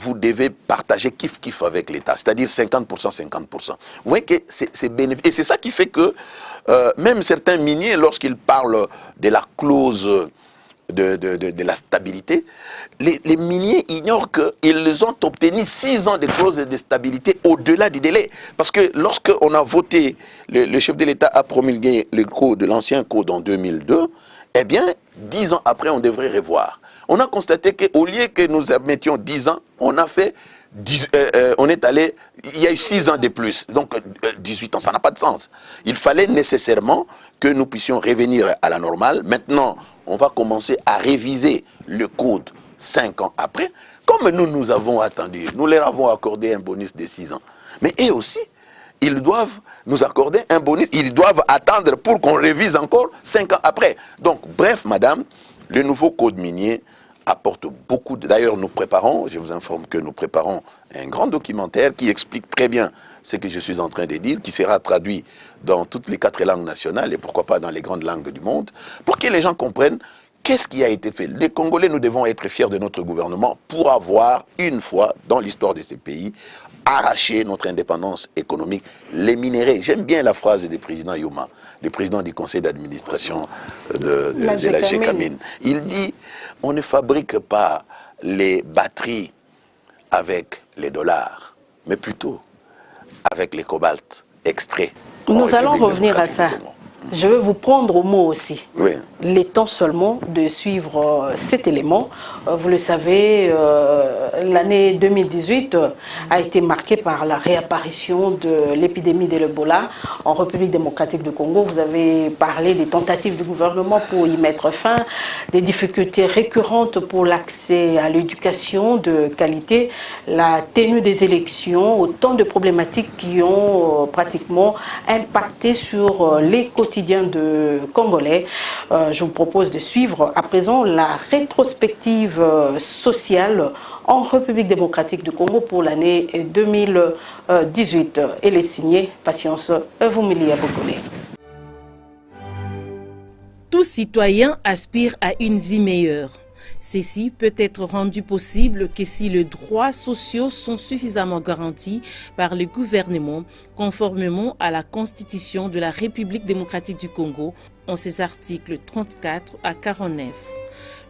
vous devez partager kiff-kiff avec l'État, c'est-à-dire 50%, 50%. Vous voyez que c'est bénéfique. Et c'est ça qui fait que même certains miniers, lorsqu'ils parlent de la clause de la stabilité, les miniers ignorent qu'ils ont obtenu 6 ans de clause de stabilité au-delà du délai. Parce que lorsqu'on a voté, le chef de l'État a promulgué le code, l'ancien code en 2002, eh bien, 10 ans après, on devrait revoir. On a constaté qu'au lieu que nous mettions 10 ans, on a fait, on est allé, il y a eu 6 ans de plus, donc 18 ans, ça n'a pas de sens. Il fallait nécessairement que nous puissions revenir à la normale. Maintenant, on va commencer à réviser le code 5 ans après, comme nous avons attendu. Nous leur avons accordé un bonus de 6 ans. Mais eux aussi, ils doivent nous accorder un bonus, ils doivent attendre pour qu'on révise encore 5 ans après. Donc, bref, madame, le nouveau code minier apporte beaucoup. D'ailleurs, nous préparons, je vous informe que nous préparons un grand documentaire qui explique très bien ce que je suis en train de dire, qui sera traduit dans toutes les 4 langues nationales et pourquoi pas dans les grandes langues du monde, pour que les gens comprennent qu'est-ce qui a été fait. Les Congolais, nous devons être fiers de notre gouvernement pour avoir, une fois dans l'histoire de ces pays, arraché notre indépendance économique. Les minéraux, j'aime bien la phrase du président Youma, le président du conseil d'administration de la GECAMIN. Il dit, on ne fabrique pas les batteries avec les dollars, mais plutôt avec les cobaltes extraits. Nous allons revenir à ça. Je vais vous prendre au mot aussi. Oui. Il est temps seulement de suivre cet élément. Vous le savez, l'année 2018 a été marquée par la réapparition de l'épidémie de l'Ebola en République démocratique du Congo. Vous avez parlé des tentatives du gouvernement pour y mettre fin, des difficultés récurrentes pour l'accès à l'éducation de qualité, la tenue des élections, autant de problématiques qui ont pratiquement impacté sur les quotidiens de Congolais. Je vous propose de suivre à présent la rétrospective sociale en République démocratique du Congo pour l'année 2018. Elle est signée Patience Vumili Abokone. Tout citoyen aspire à une vie meilleure. Ceci peut être rendu possible que si les droits sociaux sont suffisamment garantis par le gouvernement conformément à la Constitution de la République démocratique du Congo en ses articles 34 à 49.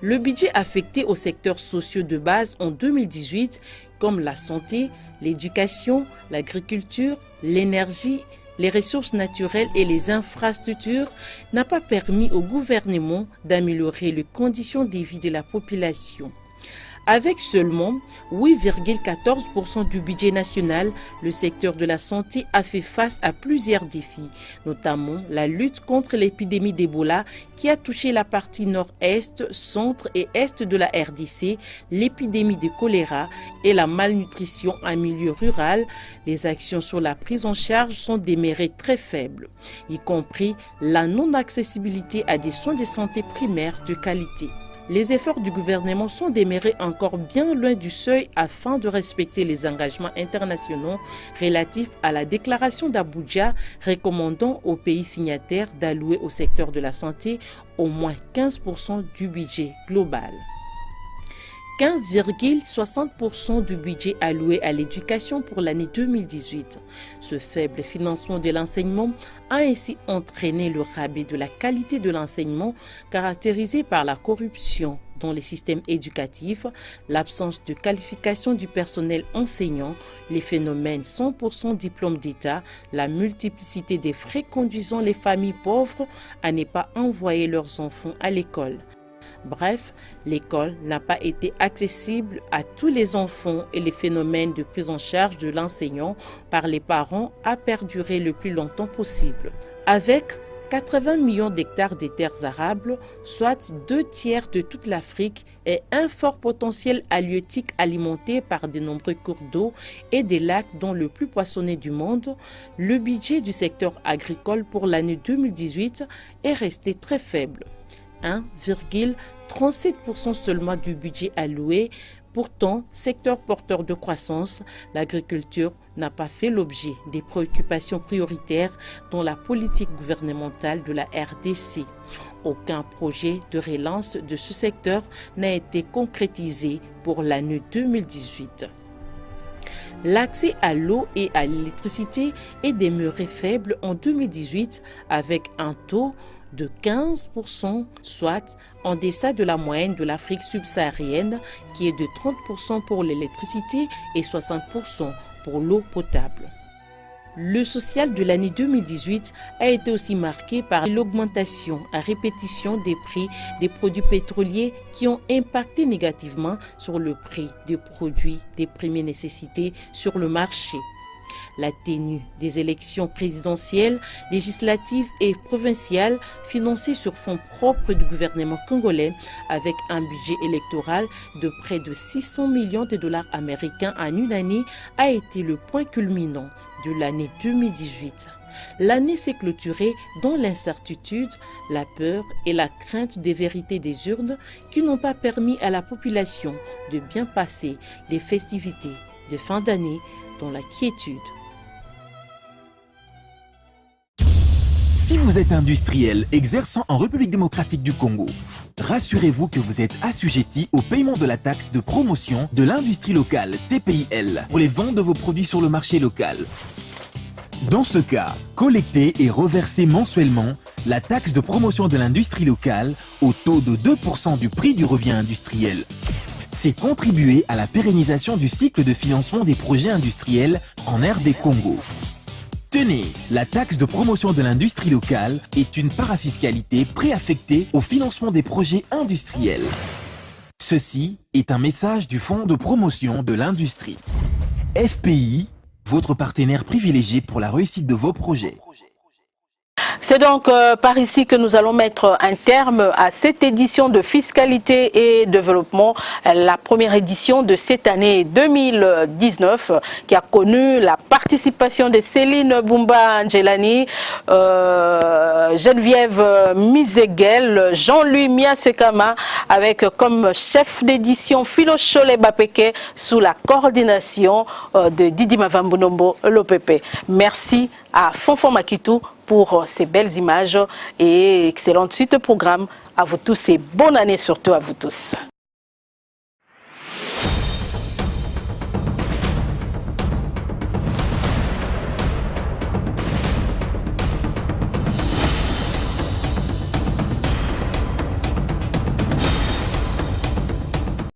Le budget affecté aux secteurs sociaux de base en 2018 comme la santé, l'éducation, l'agriculture, l'énergie, les ressources naturelles et les infrastructures n'a pas permis au gouvernement d'améliorer les conditions de vie de la population. Avec seulement 8,14% du budget national, le secteur de la santé a fait face à plusieurs défis, notamment la lutte contre l'épidémie d'Ebola qui a touché la partie nord-est, centre et est de la RDC, l'épidémie de choléra et la malnutrition en milieu rural. Les actions sur la prise en charge sont demeurées très faibles, y compris la non-accessibilité à des soins de santé primaires de qualité. Les efforts du gouvernement sont demeurés encore bien loin du seuil afin de respecter les engagements internationaux relatifs à la déclaration d'Abuja recommandant aux pays signataires d'allouer au secteur de la santé au moins 15% du budget global. 15,60% du budget alloué à l'éducation pour l'année 2018. Ce faible financement de l'enseignement a ainsi entraîné le rabais de la qualité de l'enseignement caractérisé par la corruption dans les systèmes éducatifs, l'absence de qualification du personnel enseignant, les phénomènes 100% diplôme d'État, la multiplicité des frais conduisant les familles pauvres à ne pas envoyer leurs enfants à l'école. Bref, l'école n'a pas été accessible à tous les enfants et les phénomènes de prise en charge de l'enseignant par les parents a perduré le plus longtemps possible. Avec 80 millions d'hectares de terres arables, soit 2/3 de toute l'Afrique, et un fort potentiel halieutique alimenté par de nombreux cours d'eau et des lacs dont le plus poissonné du monde, le budget du secteur agricole pour l'année 2018 est resté très faible. 1,37% seulement du budget alloué. Pourtant, secteur porteur de croissance, l'agriculture n'a pas fait l'objet des préoccupations prioritaires dans la politique gouvernementale de la RDC. Aucun projet de relance de ce secteur n'a été concrétisé pour l'année 2018. L'accès à l'eau et à l'électricité est demeuré faible en 2018 avec un taux de 15%, soit en deçà de la moyenne de l'Afrique subsaharienne qui est de 30% pour l'électricité et 60% pour l'eau potable. Le social de l'année 2018 a été aussi marqué par l'augmentation à répétition des prix des produits pétroliers qui ont impacté négativement sur le prix des produits des premières nécessités sur le marché. La tenue des élections présidentielles, législatives et provinciales financées sur fonds propres du gouvernement congolais avec un budget électoral de près de 600 millions de dollars américains en une année a été le point culminant de l'année 2018. L'année s'est clôturée dans l'incertitude, la peur et la crainte des vérités des urnes qui n'ont pas permis à la population de bien passer les festivités de fin d'année dans la quiétude. Si vous êtes industriel exerçant en République démocratique du Congo, rassurez-vous que vous êtes assujetti au paiement de la taxe de promotion de l'industrie locale TPIL pour les ventes de vos produits sur le marché local. Dans ce cas, collectez et reversez mensuellement la taxe de promotion de l'industrie locale au taux de 2% du prix du revient industriel. C'est contribuer à la pérennisation du cycle de financement des projets industriels en RD Congo. Tenez, la taxe de promotion de l'industrie locale est une parafiscalité préaffectée au financement des projets industriels. Ceci est un message du Fonds de promotion de l'industrie. FPI, votre partenaire privilégié pour la réussite de vos projets. C'est donc par ici que nous allons mettre un terme à cette édition de Fiscalité et Développement, la première édition de cette année 2019 qui a connu la participation de Céline Boumba Angelani, Geneviève Mizeguel, Jean-Louis Miasekama avec comme chef d'édition Philo Chole Bapeke sous la coordination de Didi Mavambunombo l'OPP. Merci à Fonfon Makitou pour ces belles images et excellente suite de programme. À vous tous et bonne année surtout à vous tous.